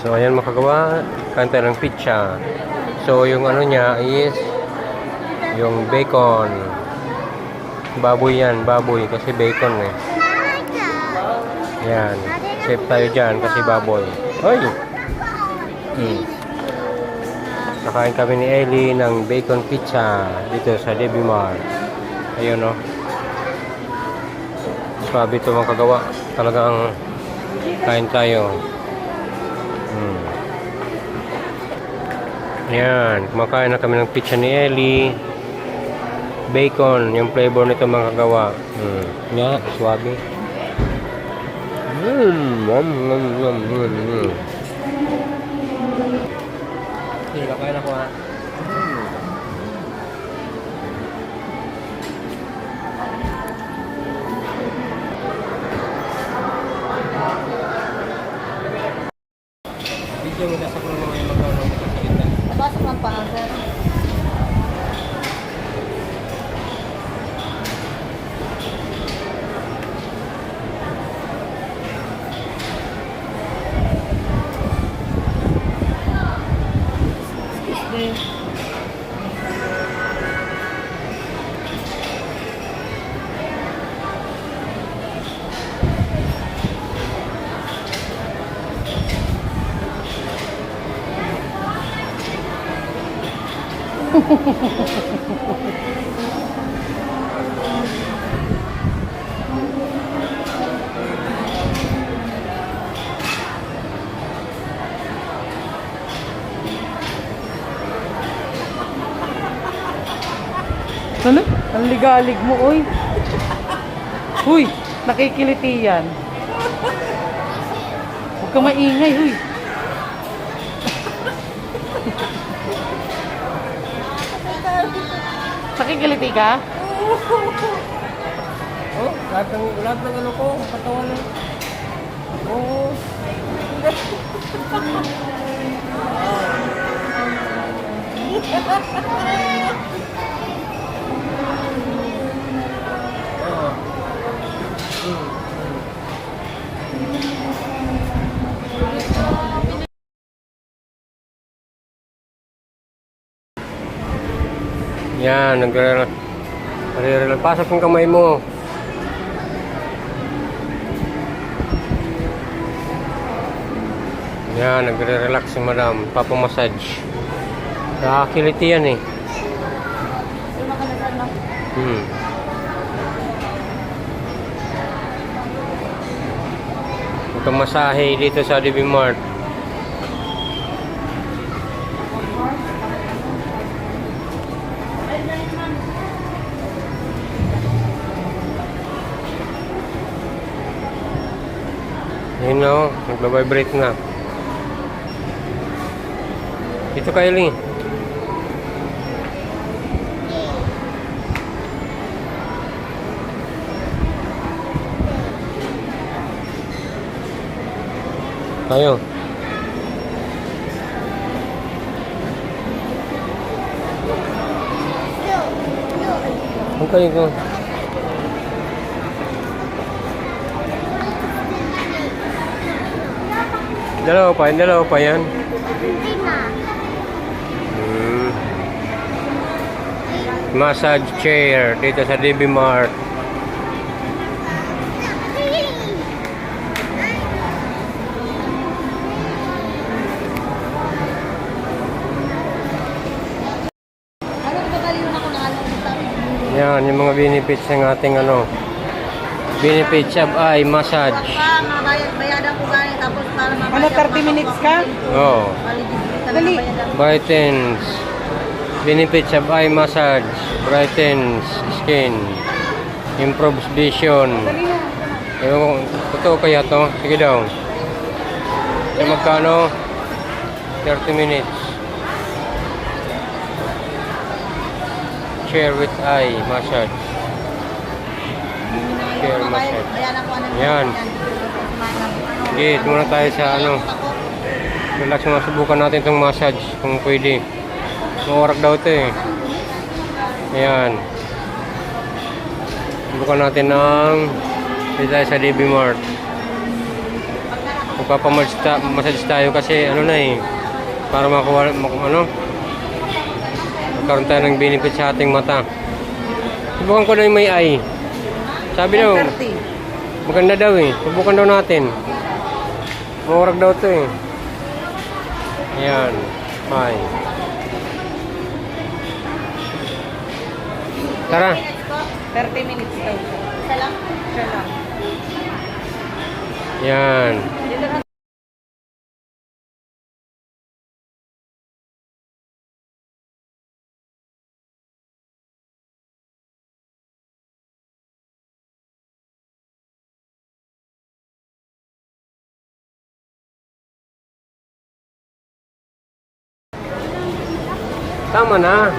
So, ayan makagawa. Kain tayo ng pizza. So, yung ano niya is yung bacon. Baboy yan. Baboy. Kasi bacon eh. Yan. Save tayo dyan kasi baboy. Hoy! Nakain kami ni Ellie ng bacon pizza dito sa Debbie Mart. Ayun o. Swabe ito mga kagawa. Talagang kain tayo. Yan. Kumakain na kami ng pizza ni Ellie. Bacon. Yung flavor nito mga kagawa. Yan. Swabe. Sige, kakain ako ha. Video mo sa mga magkano ng pagkakita. Napasok ng paa, sir. Ano? Ang ligalig mo, oy. Huy, nakikiliti yan. Huwag ka maingay, huy. Nakikiliti ka? Oh, lahat ng ano ko, katawan ng... Oo. Yan, nagre-relax. Pasok yung kamay mo. Yan, nagre-relax si madam. Papamassage. Nakakiliti yan eh. Itong masahe dito sa Debbie Mart. Yun o, nagbabibrate na. Ito ka, Ellie. Tayo. Ang kayo ko. Dalawa pa yan. Hindi na. Massage chair dito sa Debbie Mart. Yan, yung mga benefits ng ating ano. Benefits of eye massage. Bayadan ko ganyan tapos para mamaya. Ano, 30 minutes ka? Oh. Dali. Brightens. Benefits of eye massage. Brightens skin. Improves vision. Totoo kaya to? Sige daw. So magkano? 30 minutes. Chair with eye massage. Chair massage. Yan. Okay, ito muna tayo sa ano. Relax muna, subukan natin itong massage kung pwede. Mawarak daw ito eh. Ayan. Subukan natin ng dito tayo sa Debbie Mart. Magpapamassage tayo kasi ano na eh. Para makuha, magkaroon tayo ng benefit sa ating mata. Subukan ko na yung may eye. Sabi daw, 130. maganda daw eh. Subukan daw natin. Murag daw to eh. Ayan. Hi. Tara. 30 minutes daw. Isa lang. Siya lang. Yan. Tama na.